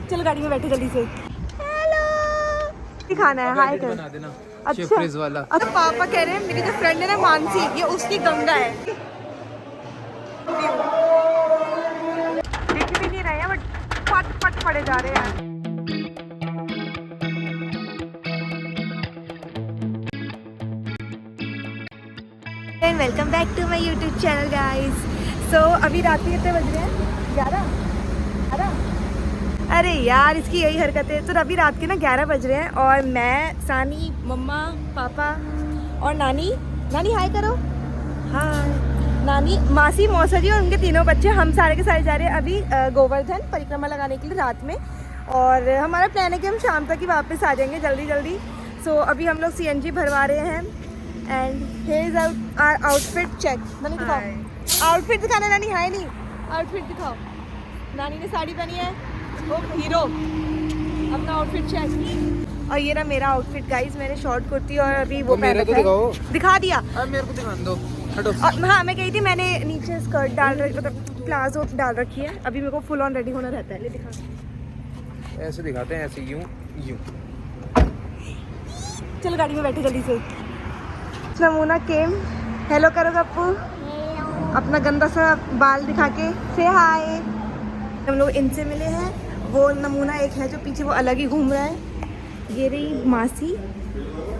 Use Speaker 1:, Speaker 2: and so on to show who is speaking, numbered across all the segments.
Speaker 1: चल गाड़ी में बैठे जल्दी से। हेलो, दिखाना है, हाय कर।
Speaker 2: बना देना
Speaker 1: अच्छा
Speaker 2: फ्रिज वाला।
Speaker 1: अच्छा, पापा कह रहे हैं मेरी जो फ्रेंड है ना मानसी, ये उसकी गंगा है। दिख भी नहीं रहे हैं बट फट फट पड़े जा रहे हैं। Welcome back to my YouTube channel guys. So अभी रात के कितने बज रहे हैं? 11? अरे यार इसकी यही हरकत है। तो अभी रात के ना 11 बज रहे हैं और मैं, सानी, मम्मा, पापा और नानी हाय करो। हाय नानी, मासी, मौसा जी और उनके तीनों बच्चे, हम सारे के सारे जा रहे हैं अभी गोवर्धन परिक्रमा लगाने के लिए रात में। और हमारा प्लान है कि हम शाम तक ही वापस आ जाएंगे जल्दी जल्दी। सो अभी हम लोग CNG भरवा रहे हैं and here is our outfit check. नानी दिखाओ आउटफिट, दिखाना नानी। हाय नहीं, आउटफिट दिखाओ। नानी ने साड़ी पहनी है, वो हीरो। अपना आउटफिट चेक। और ये ना मेरा आउटफिट गाइस, मैंने शॉर्ट कुर्ती और अभी वो पहन रखा है। दिखा दिया।
Speaker 2: अब मेरे को दिखा दो, हटो।
Speaker 1: हाँ मैं कही थी मैंने नीचे स्कर्ट डाल रखी, मतलब प्लाजो डाल रखी है। अभी मेरे को फुल ऑन रेडी होना रहता है। ले दिखा,
Speaker 2: ऐसे दिखाते हैं, ऐसे यूं।
Speaker 1: चलो गाड़ी में बैठे जल्दी से। नमूना केम, हेलो करो गप्पू, अपना गंदा सा बाल दिखा के से हाय। हम लोग इनसे मिले हैं। वो नमूना एक है जो पीछे वो अलग ही घूम रहा है। ये रही मासी,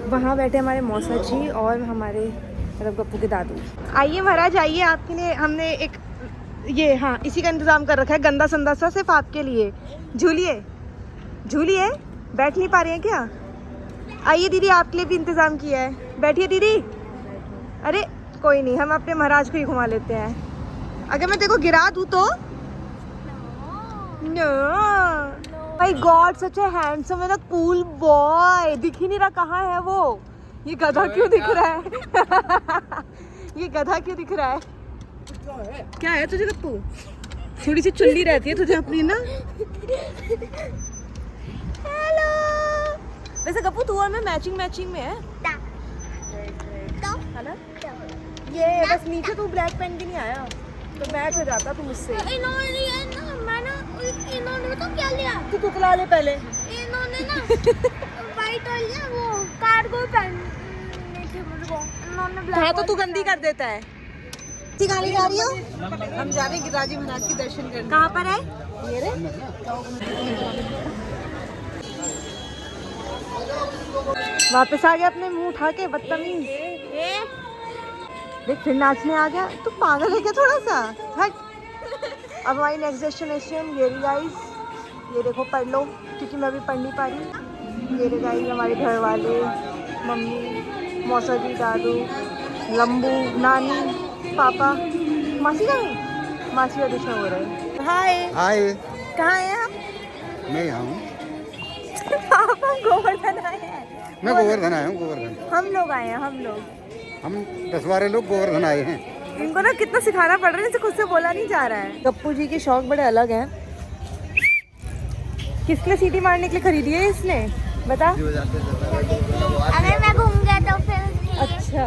Speaker 1: वहाँ बैठे हमारे मौसा जी और हमारे मतलब गप्पू के दादू। आइए महाराज आइए, आपके लिए हमने एक ये, हाँ इसी का इंतज़ाम कर रखा है, गंदा संदा सा सिर्फ आपके लिए। झूलिए झूलिए, बैठ नहीं पा रहे हैं क्या? आइए दीदी, आपके लिए भी इंतज़ाम किया है, बैठिए दीदी। अरे कोई नहीं, हम अपने महाराज को ही घुमा लेते हैं। अगर मैं देखो गिरा दूँ तो? No my god, such a handsome and cool boy. दिख ही नहीं रहा कहाँ है वो। ये गधा क्यों दिख रहा है? ये गधा क्यों दिख रहा है? क्या है तुझे गप्पू? थोड़ी सी चुल्ली रहती है तुझे अपनी ना। हेलो, वैसे गप्पू तू और मैं मैचिंग में है ना? ये बस नीचे तू ब्लैक पहन के नहीं आया तो मैच हो जाता तू मुझसे। इन्होंने तो क्या लिया? तू तुतला ले पहले। इन्होंने ना वाइट और लिया, वो कार्गो पहनने थे मुझको। इन्होंने ब्लैक। हाँ तो तू गंदी कर देता है। कहाँ जा रही हो? हम जा रहे हैं गिरिराज महाराज के दर्शन करने। कहाँ पर है ये रे? वापस आ गया अपने मुंह उठा के, बदतमीज। देख फिर नाचने आ गया। तू पागल है क्या थोड़ा सा? हट। अब हमारी नेक्स्ट डेस्टिनेशन ये रही गाइस, ये देखो पढ़ लो क्योंकि मैं अभी पढ़ नहीं पा रही। ये रही गाइस हमारे घर वाले, मम्मी, मौसा जी, दादू, लंबू, नानी, पापा, मासी का है, मासी ऑडिशन हो रहा है। हाय
Speaker 3: हाय,
Speaker 1: कहाँ हैं हम?
Speaker 3: मैं यहाँ हूँ।
Speaker 1: आप हम गोवर्धन आए हैं।
Speaker 3: मैं गोवर्धन आया हूँ, गोवर्धन।
Speaker 1: हम लोग आए हैं, हम
Speaker 3: 10-12 लोग गोवर्धन आए हैं।
Speaker 1: इनको ना कितना सिखाना पड़ रहा है, इनसे खुद से बोला नहीं जा रहा है। गप्पू जी के शौक बड़े अलग हैं। किस लिए सीटी मारने के लिए खरीदी है इसने, बता?
Speaker 4: अगर मैं घूम गया तो फिर।
Speaker 1: अच्छा,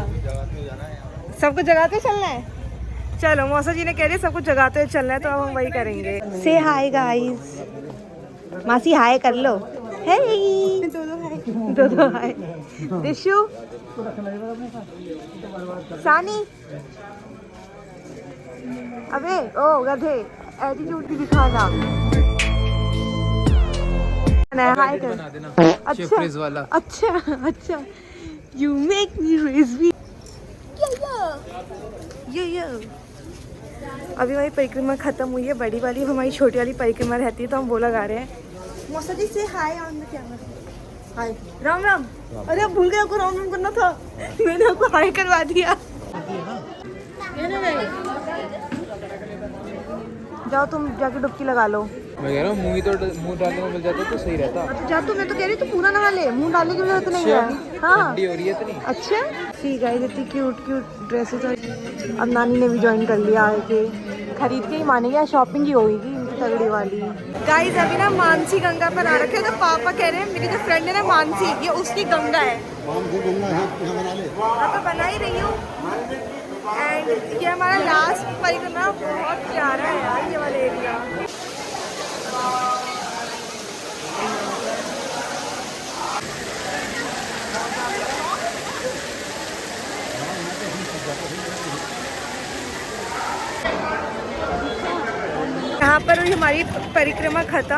Speaker 1: सबको जगाते चलना है। चलो मौसा जी ने कह रही है सबको जगाते हुए चलना है तो अब हम वही करेंगे। से हाय गाइस, मासी हाय कर लो। हे दो हाय। दिशु, सानी, अबे ओ गधे, एटीट्यूड भी दिखाना। हाय कर।
Speaker 2: बना देना
Speaker 1: अच्छा
Speaker 2: फ्रिज वाला।
Speaker 1: अच्छा you make me raise me. यो अभी हमारी परिक्रमा खत्म हुई है, बड़ी वाली। हमारी छोटी वाली परिक्रमा रहती है तो हम बोला गा रहे हैं। मौसा जी से हाय ऑन द कैमरा। हाय, राम राम। अरे अब भूल गए, आपको राम राम करना था, मैंने आपको हाय करवा दिया। जाओ तुम जाके डुबकी लगा लो।
Speaker 2: मैं कह रहा हूँ मुंह डालने में मिल जाता तो सही रहता।
Speaker 1: तो जा, तो मैं तो कह रही तू पूरा नहा ले, मुंह डालने की जरूरत नहीं है। हाँ
Speaker 2: ठंडी हो रही है इतनी।
Speaker 1: अच्छा ठीक है, इतनी क्यूट ड्रेसेस। अब नानी ने भी ज्वाइन कर लिया आके, खरीद के ही मानेंगे, शॉपिंग ही होगी इनकी तगड़ी वाली। गाइस अभी ना मानसी गंगा पर आ रखे हैं तो पापा कह रहे हैं मेरी जो फ्रेंड है ना मानसी, ये उसकी गंगा है। हाँ तो बना ही रही हूँ। एंड ये हमारा लास्ट परिक्रमा, बहुत प्यारा है यार ये वाला एरिया। पर हुई हमारी परिक्रमा ख़त्म।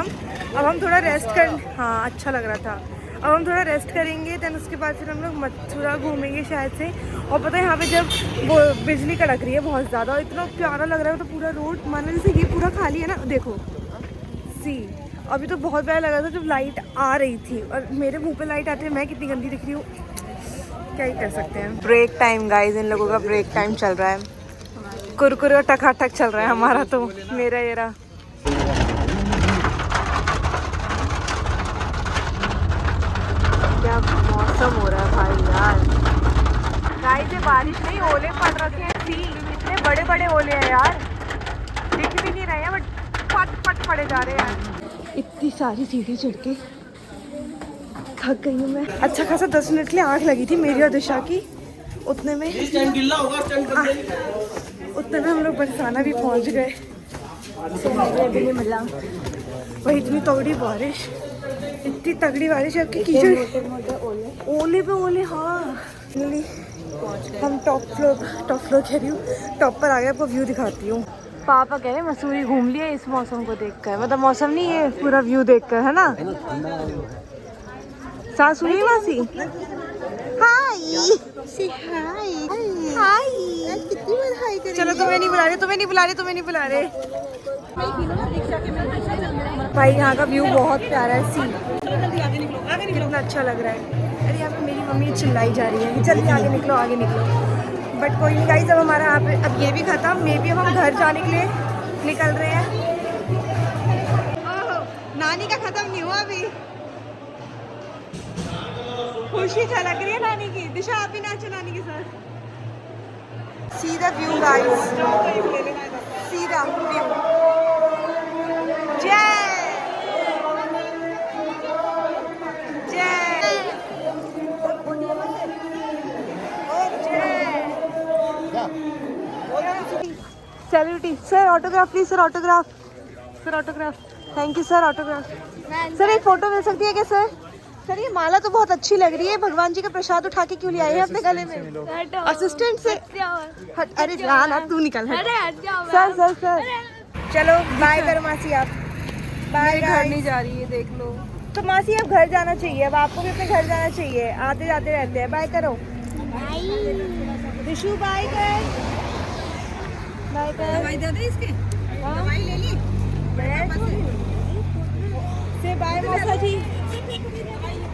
Speaker 1: अब हम थोड़ा रेस्ट कर, हाँ अच्छा लग रहा था। अब हम थोड़ा रेस्ट करेंगे, देन उसके बाद फिर हम लोग मथुरा घूमेंगे शायद से। और पता है यहाँ पे जब वो बिजली कड़क रही है बहुत ज़्यादा और इतना प्यारा लग रहा है, तो पूरा रोड मानो जैसे ये पूरा खाली है ना, देखो सी। अभी तो बहुत प्यारा लग रहा था जब लाइट आ रही थी, और मेरे मुँह पे लाइट आती है, मैं कितनी गंदी दिख रही हूँ, क्या ही कर सकते हैं। ब्रेक टाइम गाइज, इन लोगों का ब्रेक टाइम चल रहा है। कुरकुरे और टकाटक चल रहा है हमारा, तो मेरा ये रहा। क्या मौसम हो रहा है भाई यार। गाइस ये बारिश नहीं, ओले पड़ रखे हैं, सी इतने बड़े बड़े ओले हैं यार, दिख भी नहीं रहे हैं बट फट फट पड़े जा रहे हैं। इतनी सारी सीढ़ी चढ़ के थक गई हूँ मैं। अच्छा खासा 10 मिनट के लिए आँख लगी थी मेरी और दिशा की, उतने में हम लोग बरसाना भी पहुँच गए। भी नहीं मिला, वही इतनी तगड़ी बारिश, इतनी तगड़ी बारिश है कि कीचड़, ओले पे ओले। हाँ हम टॉप फ्लोर कह रही हूँ, टॉप पर आ गए, आपको व्यू दिखाती हूँ। पापा कह रहे मसूरी घूम लिए इस मौसम को देखकर, मतलब मौसम नहीं है पूरा व्यू देखकर, है ना। सास सुनी मासी, हाय कितनी बार हाय करेंगे। चलो तुम्हें नहीं बुला रहे। भाई यहाँ का व्यू बहुत प्यारा है, सी कितना अच्छा लग रहा है। अरे यहाँ पे मेरी मम्मी चिल्लाई जा रही है कि जल्दी आगे निकलो। बट कोई नहीं गाइस, अब हमारा यहाँ पे अब ये भी खत्म, मे भी अब हम घर जाने के लिए निकल रहे हैं। ओह, नानी का खत्म नहीं हुआ अभी, खुशी झलक रही है नानी की। दिशा आप भी नाचो नानी के साथ। See the view guys, see the view। जय celebrity sir, autograph please sir, autograph. Thank you sir, autograph. Sir एक फोटो मिल सकती है क्या सर? सर ये माला तो बहुत अच्छी लग रही है, भगवान जी का प्रसाद उठा के क्यों ले आए हैं अपने गले में? असिस्टेंट से हट, अरे ना तू निकल, हट। सर चलो बाय करो मासी आप। बाय। घर नहीं जा रही है, देख लो। तो मासी अब घर जाना चाहिए, अब आपको भी अपने घर जाना चाहिए, आते जाते रहते हैं। बाय करो विशु, बाय कर। दवाई दे दे इसके, दवाई ले ली से। बाय मौसा जी।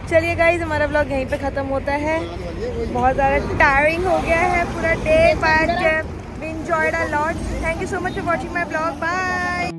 Speaker 1: चलिए गाइज, हमारा ब्लॉग यहीं पे ख़त्म होता है। बहुत ज़्यादा टायरिंग हो गया है पूरा day, but we enjoyed a lot. Thank you so much for watching my blog. Bye.